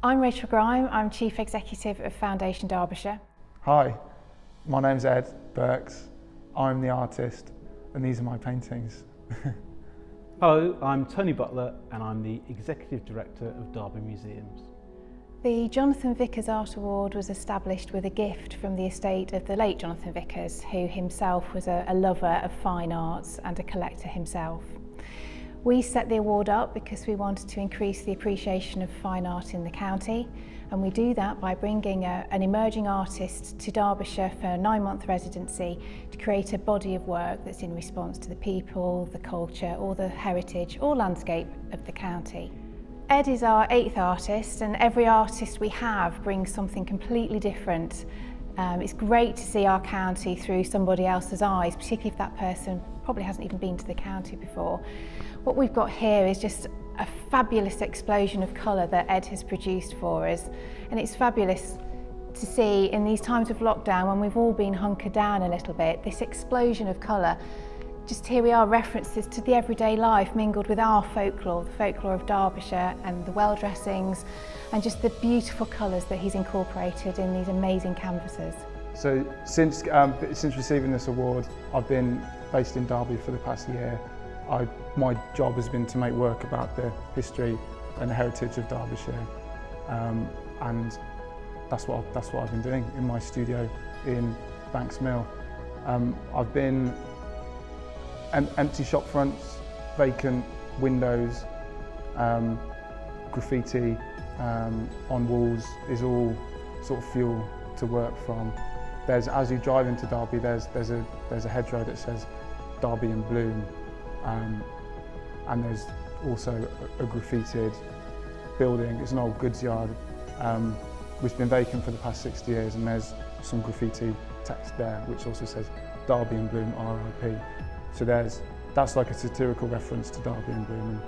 I'm Rachel Grime, I'm Chief Executive of Foundation Derbyshire. Hi, my name's Ed Burkes, I'm the artist and these are my paintings. Hello, I'm Tony Butler and I'm the Executive Director of Derby Museums. The Jonathan Vickers Art Award was established with a gift from the estate of the late Jonathan Vickers, who himself was a lover of fine arts and a collector himself. We set the award up because we wanted to increase the appreciation of fine art in the county, and we do that by bringing an emerging artist to Derbyshire for a 9-month residency to create a body of work that's in response to the people, the culture or the heritage or landscape of the county. Ed is our 8th artist, and every artist we have brings something completely different. It's great to see our county through somebody else's eyes, particularly if that person probably hasn't even been to the county before. What we've got here is just a fabulous explosion of colour that Ed has produced for us, and it's fabulous to see in these times of lockdown when we've all been hunkered down a little bit, this explosion of colour. Just here we are, references to the everyday life mingled with our folklore, the folklore of Derbyshire and the well dressings and just the beautiful colours that he's incorporated in these amazing canvases. So since receiving this award, I've been based in Derby for the past year. My job has been to make work about the history and the heritage of Derbyshire, and that's what I've been doing in my studio in Banks Mill. I've been empty shop fronts, vacant windows, graffiti on walls is all sort of fuel to work from. As you drive into Derby, there's a hedgerow that says Derby in bloom, and there's also a graffitied building. It's an old goods yard which has been vacant for the past 60 years, and there's some graffiti text there which also says Derby in bloom, RIP. So that's like a satirical reference to Derby in bloom,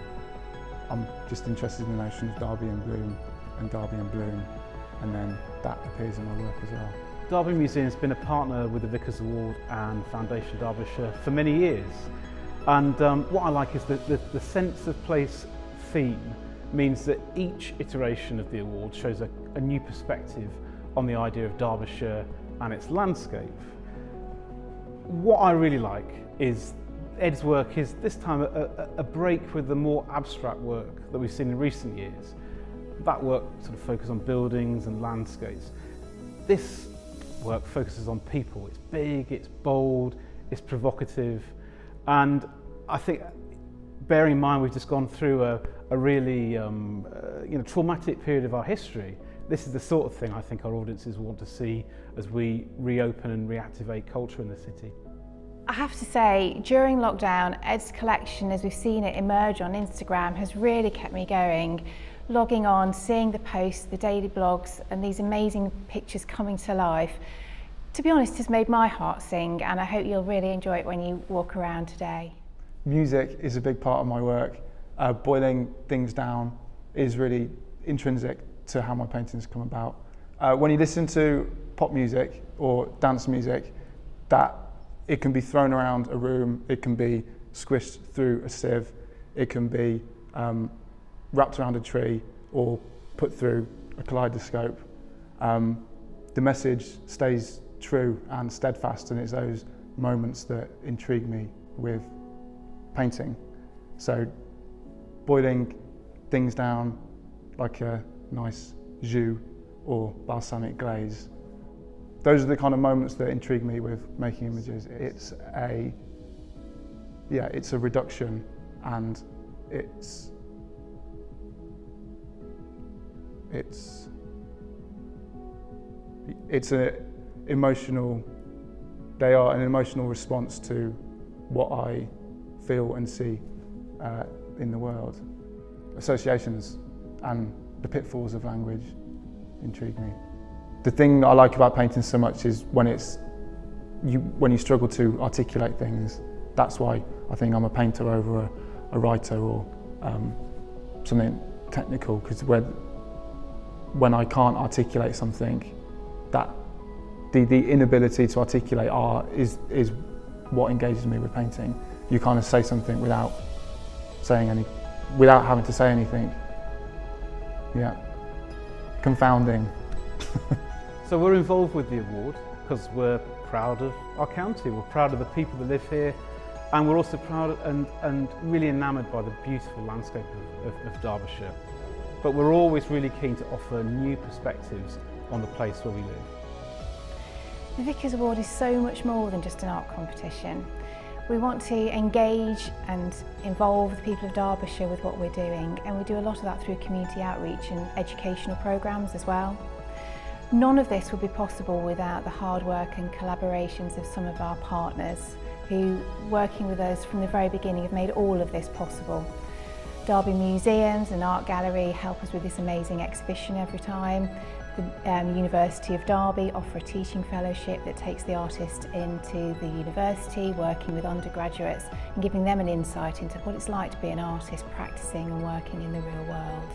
and I'm just interested in the notion of Derby in bloom and Derby in bloom, and then that appears in my work as well. Derby Museum has been a partner with the Vickers Award and Foundation Derbyshire for many years, and what I like is that the sense of place theme means that each iteration of the award shows a new perspective on the idea of Derbyshire and its landscape. What I really like is Ed's work is this time a break with the more abstract work that we've seen in recent years. That work sort of focuses on buildings and landscapes. This work focuses on people. It's big, it's bold, it's provocative, and I think, bearing in mind we've just gone through a really traumatic period of our history, this is the sort of thing I think our audiences want to see as we reopen and reactivate culture in the city. I have to say, during lockdown, Ed's collection, as we've seen it emerge on Instagram, has really kept me going. Logging on, seeing the posts, the daily blogs, and these amazing pictures coming to life, to be honest, has made my heart sing, and I hope you'll really enjoy it when you walk around today. Music is a big part of my work. Boiling things down is really intrinsic to how my paintings come about. When you listen to pop music or dance music, it can be thrown around a room, it can be squished through a sieve, it can be wrapped around a tree or put through a kaleidoscope. The message stays true and steadfast, and it's those moments that intrigue me with painting. So boiling things down like a nice jus or balsamic glaze, those are the kind of moments that intrigue me with making images. It's a reduction, and it's they are an emotional response to what I feel and see in the world. Associations and the pitfalls of language intrigue me. The thing that I like about painting so much is when you struggle to articulate things. That's why I think I'm a painter over a writer or something technical, because when I can't articulate something, that the inability to articulate art is what engages me with painting. You kind of say something without having to say anything. Yeah. confounding. So we're involved with the award because we're proud of our county, we're proud of the people that live here, and we're also proud and really enamoured by the beautiful landscape of Derbyshire. But we're always really keen to offer new perspectives on the place where we live. The Vickers Award is so much more than just an art competition. We want to engage and involve the people of Derbyshire with what we're doing, and we do a lot of that through community outreach and educational programmes as well. None of this would be possible without the hard work and collaborations of some of our partners who, working with us from the very beginning, have made all of this possible. Derby Museums and Art Gallery help us with this amazing exhibition every time. The University of Derby offer a teaching fellowship that takes the artist into the university, working with undergraduates and giving them an insight into what it's like to be an artist practising and working in the real world.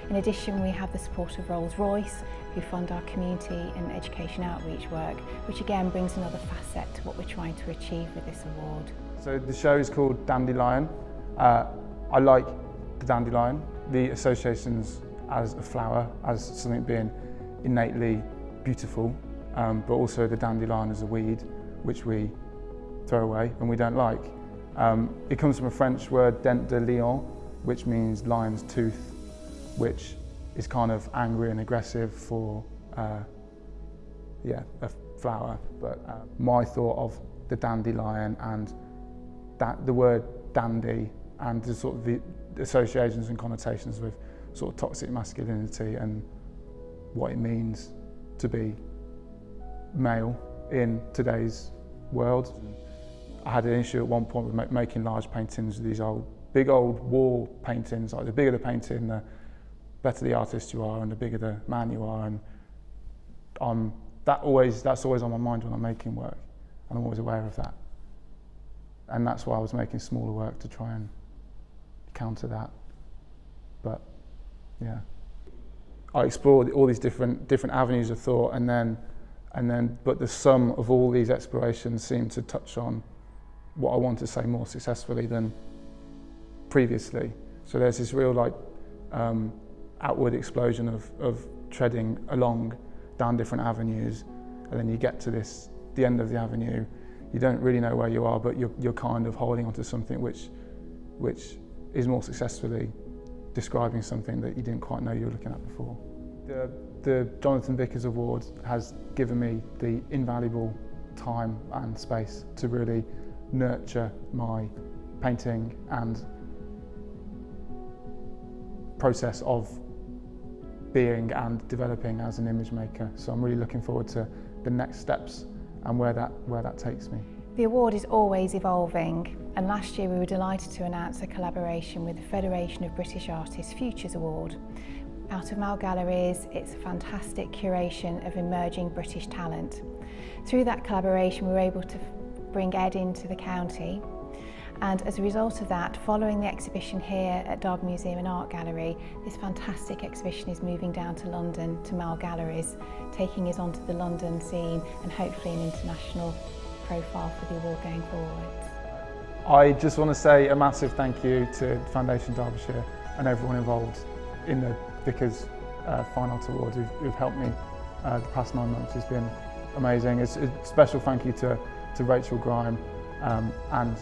In addition, we have the support of Rolls-Royce, who fund our community and education outreach work, which again brings another facet to what we're trying to achieve with this award. So the show is called Dandelion. I like the dandelion, the associations as a flower, as something being innately beautiful, but also the dandelion as a weed, which we throw away and we don't like. It comes from a French word, Dandelion, which means lion's tooth, which is kind of angry and aggressive for a flower. But my thought of the dandelion and the word dandy and the sort of the associations and connotations with sort of toxic masculinity and what it means to be male in today's world. I had an issue at one point with making large paintings, these big old wall paintings. Like the bigger the painting, the better the artist you are, and the bigger the man you are. And that's always on my mind when I'm making work, and I'm always aware of that. And that's why I was making smaller work to try and counter that. But yeah, I explored all these different avenues of thought, but the sum of all these explorations seemed to touch on what I want to say more successfully than previously. So there's this real outward explosion of treading along down different avenues, and then you get to the end of the avenue. You don't really know where you are, but you're kind of holding onto something which is more successfully describing something that you didn't quite know you were looking at before. The Jonathan Vickers Award has given me the invaluable time and space to really nurture my painting and process of being and developing as an image maker. So I'm really looking forward to the next steps and where that takes me. The award is always evolving, and last year we were delighted to announce a collaboration with the Federation of British Artists Futures Award. Out of Mal Galleries, it's a fantastic curation of emerging British talent. Through that collaboration we were able to bring Ed into the county, and as a result of that, following the exhibition here at Derby Museum and Art Gallery, this fantastic exhibition is moving down to London to Mal Galleries, taking us onto the London scene and hopefully an international profile for the award going forward. I just want to say a massive thank you to Foundation Derbyshire and everyone involved in the Vickers Fine Art Awards who've helped me the past 9 months. It's been amazing. It's a special thank you to Rachel Grime and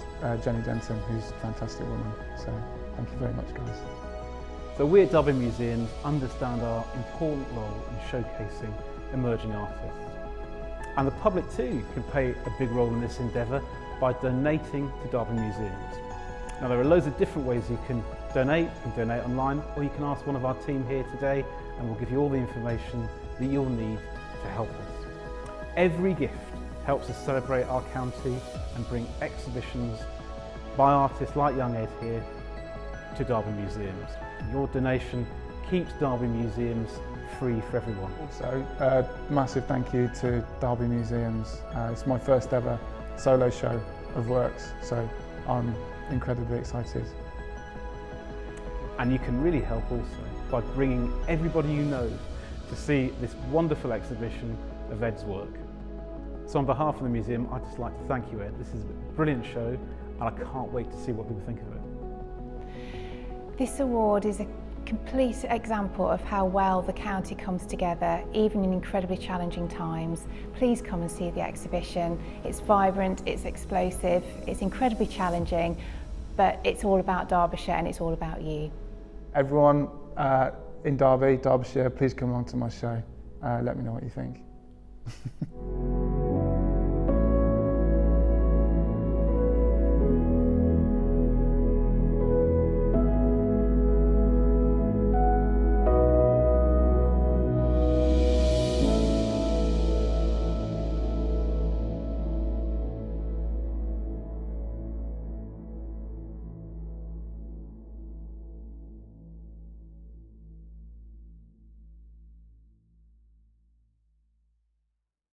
Jenny Denton, who's a fantastic woman. So thank you very much, guys. So we at Derby Museums understand our important role in showcasing emerging artists. And the public too can play a big role in this endeavour by donating to Derby Museums. Now there are loads of different ways you can donate. You can donate online, or you can ask one of our team here today and we'll give you all the information that you'll need to help us. Every gift helps us celebrate our county and bring exhibitions by artists like young Ed here to Derby Museums. Your donation keeps Derby Museums free for everyone. Also, massive thank you to Derby Museums. It's my first ever solo show of works, so I'm incredibly excited. And you can really help also by bringing everybody you know to see this wonderful exhibition of Ed's work. So on behalf of the museum, I'd just like to thank you, Ed. This is a brilliant show and I can't wait to see what people think of it. This award is a complete example of how well the county comes together, even in incredibly challenging times. Please come and see the exhibition. It's vibrant, it's explosive, it's incredibly challenging, but it's all about Derbyshire and it's all about you. Everyone in Derbyshire, please come along to my show. Let me know what you think.